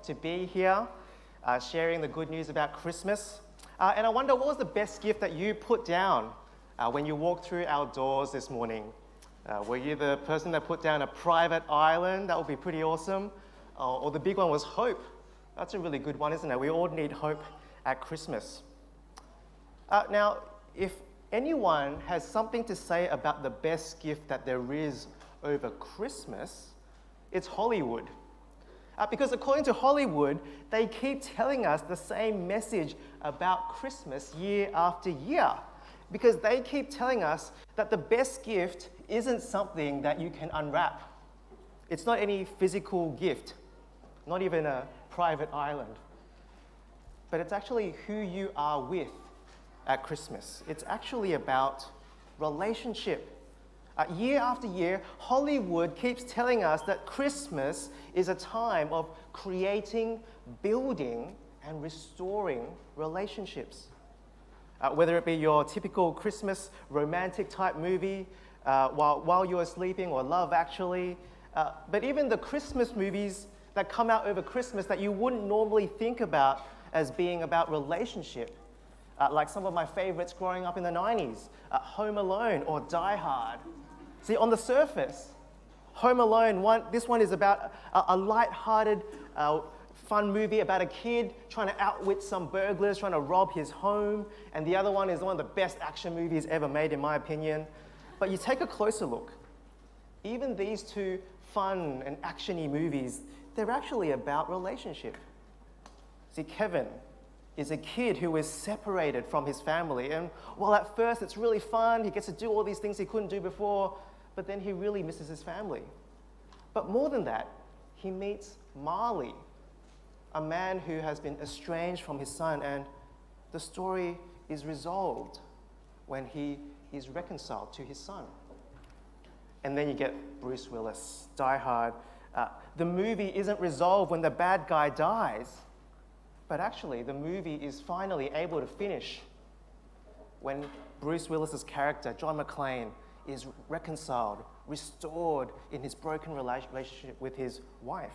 to be here, sharing the good news about Christmas. And I wonder, what was the best gift that you put down when you walked through our doors this morning? Were you the person that put down a private island? That would be pretty awesome. Or the big one was hope. That's a really good one, isn't it? We all need hope at Christmas. Now, if anyone has something to say about the best gift that there is over Christmas, it's Hollywood. Because according to Hollywood, they keep telling us the same message about Christmas year after year. Because they keep telling us that the best gift isn't something that you can unwrap. It's not any physical gift, not even a private island. But it's actually who you are with at Christmas. It's actually about relationship. Year after year, Hollywood keeps telling us that Christmas is a time of creating, building, and restoring relationships. Whether it be your typical Christmas romantic type movie, while you're sleeping, or Love Actually, but even the Christmas movies that come out over Christmas that you wouldn't normally think about as being about relationship, like some of my favorites growing up in the 90s, Home Alone or Die Hard. See, on the surface, Home Alone, this one is about a light-hearted, fun movie about a kid trying to outwit some burglars, trying to rob his home, and the other one is one of the best action movies ever made, in my opinion. But you take a closer look, even these two fun and action-y movies, they're actually about relationship. See, Kevin is a kid who is separated from his family, and while at first it's really fun, he gets to do all these things he couldn't do before, but then he really misses his family. But more than that, he meets Marley, a man who has been estranged from his son, and the story is resolved when he is reconciled to his son. And then you get Bruce Willis, Die Hard. The movie isn't resolved when the bad guy dies, but actually the movie is finally able to finish when Bruce Willis's character, John McClane, is reconciled, restored in his broken relationship with his wife.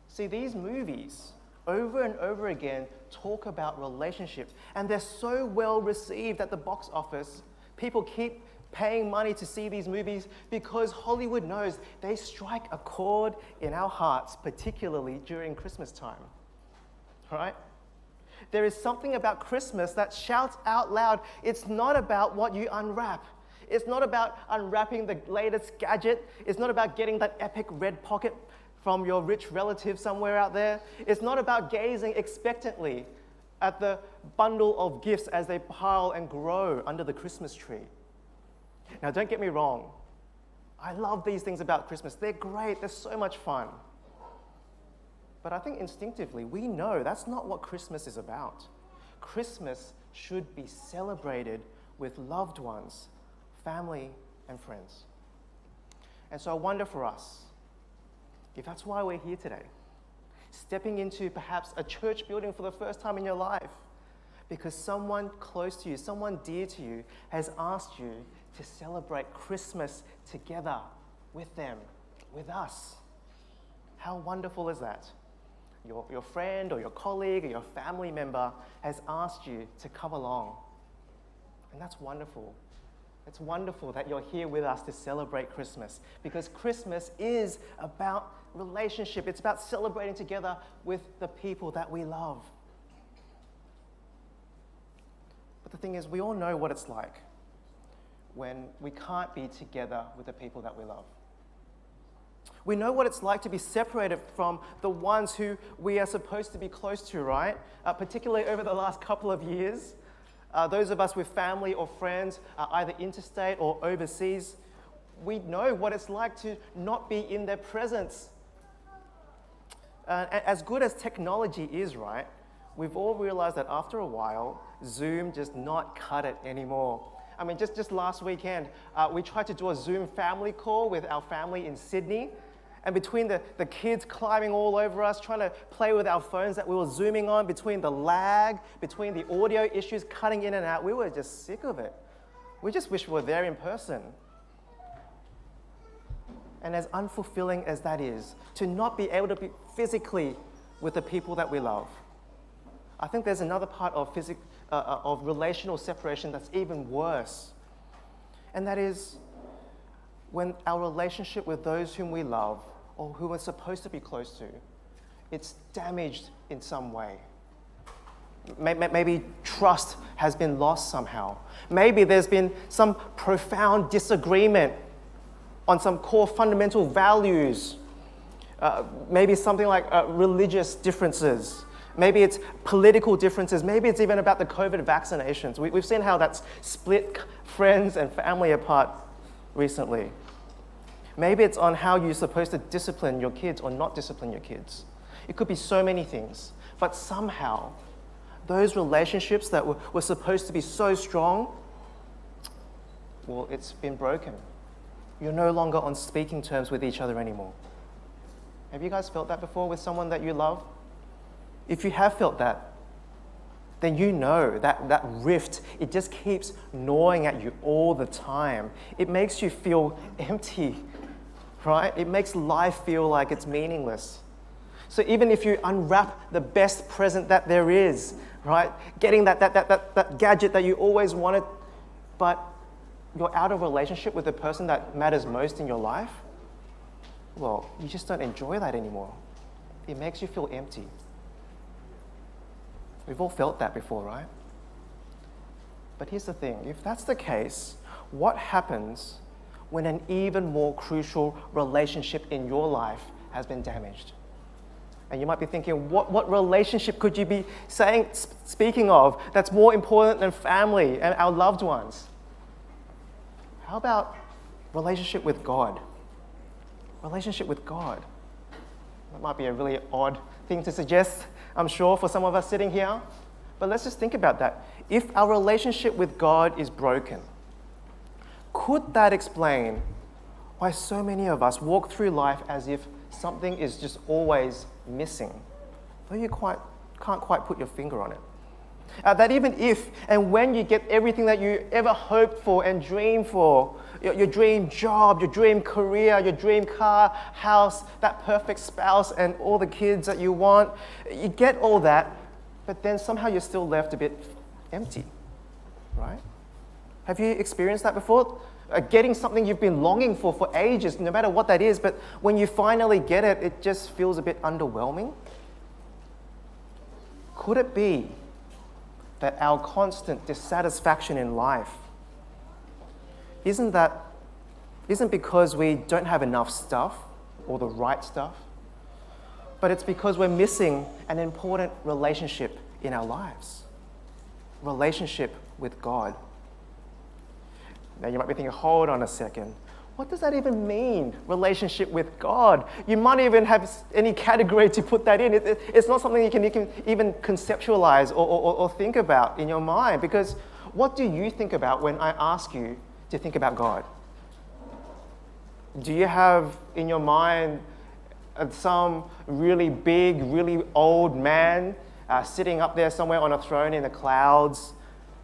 See, these movies, over and over again, talk about relationships, and they're so well received at the box office. People keep paying money to see these movies because Hollywood knows they strike a chord in our hearts, particularly during Christmas time. Right? There is something about Christmas that shouts out loud, it's not about what you unwrap. It's not about unwrapping the latest gadget. It's not about getting that epic red pocket from your rich relative somewhere out there. It's not about gazing expectantly at the bundle of gifts as they pile and grow under the Christmas tree. Now, don't get me wrong. I love these things about Christmas. They're great. They're so much fun. But I think instinctively we know that's not what Christmas is about. Christmas should be celebrated with loved ones, family, and friends. And so I wonder for us, if that's why we're here today, stepping into perhaps a church building for the first time in your life, because someone close to you, someone dear to you, has asked you to celebrate Christmas together with them, with us. How wonderful is that? Your friend or your colleague or your family member has asked you to come along. And that's wonderful. It's wonderful that you're here with us to celebrate Christmas, because Christmas is about relationship. It's about celebrating together with the people that we love. But the thing is, we all know what it's like when we can't be together with the people that we love. We know what it's like to be separated from the ones who we are supposed to be close to, right? Particularly over the last couple of years. Those of us with family or friends, either interstate or overseas, we know what it's like to not be in their presence. As good as technology is, right, we've all realized that after a while, Zoom just not cut it anymore. I mean, just last weekend, we tried to do a Zoom family call with our family in Sydney. And between the kids climbing all over us, trying to play with our phones that we were Zooming on, between the lag, between the audio issues cutting in and out, we were just sick of it. We just wish we were there in person. And as unfulfilling as that is, to not be able to be physically with the people that we love, I think there's another part of relational separation that's even worse. And that is when our relationship with those whom we love or who we're supposed to be close to, it's damaged in some way. Maybe trust has been lost somehow. Maybe there's been some profound disagreement on some core fundamental values. Maybe something like religious differences. Maybe it's political differences. Maybe it's even about the COVID vaccinations. We've seen how that's split friends and family apart recently. Maybe it's on how you're supposed to discipline your kids or not discipline your kids. It could be so many things. But somehow, those relationships that were supposed to be so strong, well, it's been broken. You're no longer on speaking terms with each other anymore. Have you guys felt that before with someone that you love? If you have felt that, then you know that rift, it just keeps gnawing at you all the time. It makes you feel empty, right? It makes life feel like it's meaningless. So even if you unwrap the best present that there is, right? Getting that gadget that you always wanted, but you're out of relationship with the person that matters most in your life, well, you just don't enjoy that anymore. It makes you feel empty. We've all felt that before, right? But here's the thing. If that's the case, what happens when an even more crucial relationship in your life has been damaged? And you might be thinking, what relationship could you be speaking of that's more important than family and our loved ones? How about relationship with God? Relationship with God. That might be a really odd thing to suggest, I'm sure, for some of us sitting here. But let's just think about that. If our relationship with God is broken, could that explain why so many of us walk through life as if something is just always missing, though you can't quite put your finger on it? That even if and when you get everything that you ever hoped for and dreamed for, your dream job, your dream career, your dream car, house, that perfect spouse, and all the kids that you want, you get all that, but then somehow you're still left a bit empty, right? Have you experienced that before? Getting something you've been longing for ages, no matter what that is, but when you finally get it, it just feels a bit underwhelming? Could it be that our constant dissatisfaction in life isn't because we don't have enough stuff or the right stuff, but it's because we're missing an important relationship in our lives, relationship with God. Now you might be thinking, hold on a second. What does that even mean, relationship with God? You might even have any category to put that in. It's not something you can even conceptualize or think about in your mind, because what do you think about when I ask you to think about God? Do you have in your mind some really big, really old man sitting up there somewhere on a throne in the clouds,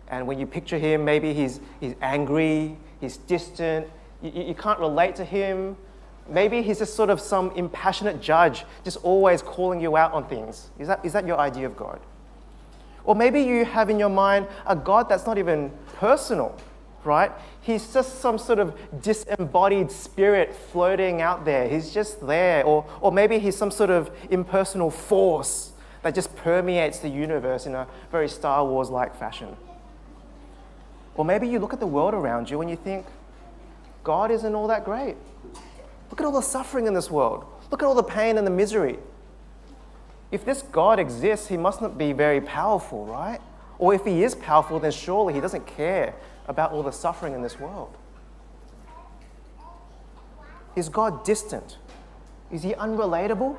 and when you picture him, maybe he's angry, he's distant, you can't relate to him. Maybe he's just sort of some impassionate judge, just always calling you out on things. Is that your idea of God? Or maybe you have in your mind a God that's not even personal, right? He's just some sort of disembodied spirit floating out there. He's just there. Or maybe he's some sort of impersonal force that just permeates the universe in a very Star Wars-like fashion. Or maybe you look at the world around you and you think, God isn't all that great. Look at all the suffering in this world. Look at all the pain and the misery. If this God exists, he must not be very powerful, right? Or if he is powerful, then surely he doesn't care about all the suffering in this world. Is God distant? Is he unrelatable?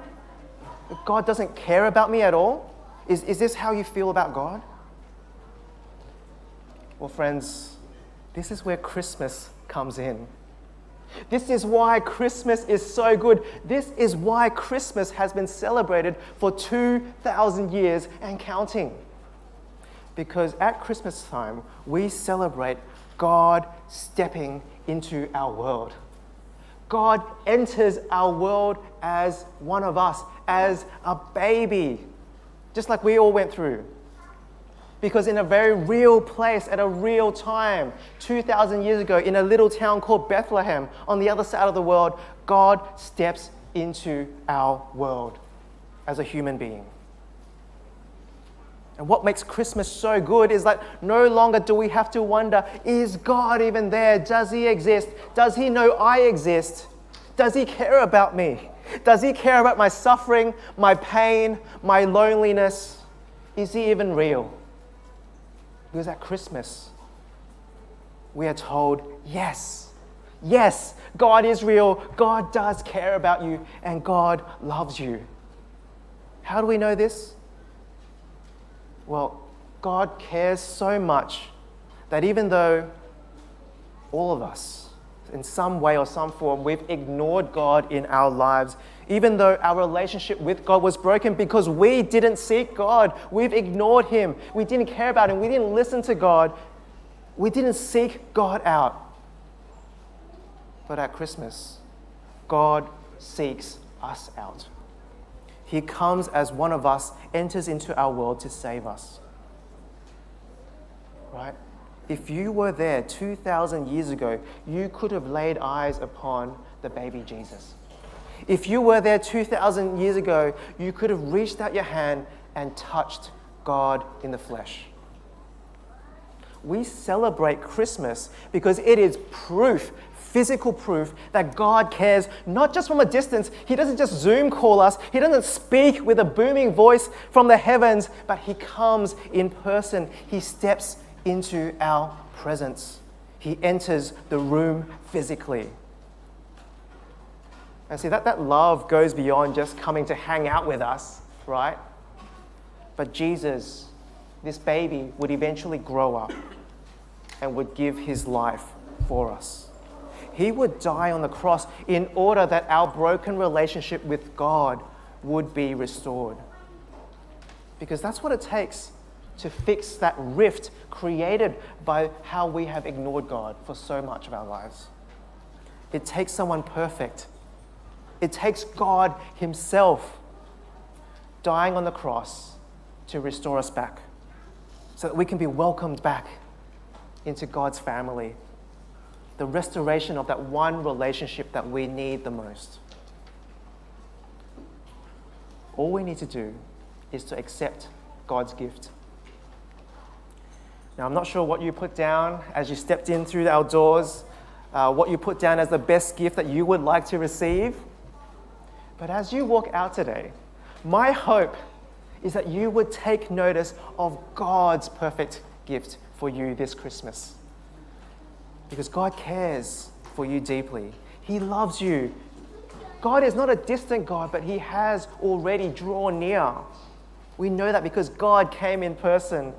God doesn't care about me at all? Is this how you feel about God? Well, friends, this is where Christmas comes in. This is why Christmas is so good. This is why Christmas has been celebrated for 2,000 years and counting. Because at Christmas time, we celebrate God stepping into our world. God enters our world as one of us, as a baby, just like we all went through. Because in a very real place, at a real time, 2,000 years ago, in a little town called Bethlehem, on the other side of the world, God steps into our world as a human being. And what makes Christmas so good is that no longer do we have to wonder, is God even there? Does he exist? Does he know I exist? Does he care about me? Does he care about my suffering, my pain, my loneliness? Is he even real? Because at Christmas, we are told, yes, God is real, God does care about you, and God loves you. How do we know this? Well, God cares so much that even though all of us, in some way or some form, we've ignored God in our lives, even though our relationship with God was broken because we didn't seek God, we've ignored him, we didn't care about him, we didn't listen to God, we didn't seek God out. But at Christmas, God seeks us out. He comes as one of us, enters into our world to save us. Right? If you were there 2,000 years ago, you could have laid eyes upon the baby Jesus. If you were there 2,000 years ago, you could have reached out your hand and touched God in the flesh. We celebrate Christmas because it is proof, physical proof, that God cares, not just from a distance. He doesn't just Zoom call us. He doesn't speak with a booming voice from the heavens, but he comes in person. He steps into our presence. He enters the room physically. And see, that love goes beyond just coming to hang out with us, right? But Jesus, this baby, would eventually grow up and would give his life for us. He would die on the cross in order that our broken relationship with God would be restored. Because that's what it takes to fix that rift created by how we have ignored God for so much of our lives. It takes someone perfect. It takes God himself dying on the cross to restore us back so that we can be welcomed back into God's family. The restoration of that one relationship that we need the most. All we need to do is to accept God's gift. Now, I'm not sure what you put down as you stepped in through our doors, what you put down as the best gift that you would like to receive. But as you walk out today, my hope is that you would take notice of God's perfect gift for you this Christmas. Because God cares for you deeply. He loves you. God is not a distant God, but he has already drawn near. We know that because God came in person.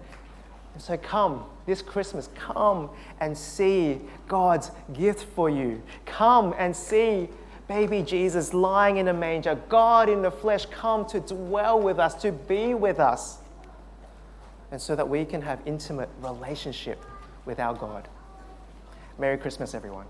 And so come, this Christmas, come and see God's gift for you. Come and see baby Jesus lying in a manger, God in the flesh, come to dwell with us, to be with us. And so that we can have intimate relationship with our God. Merry Christmas, everyone.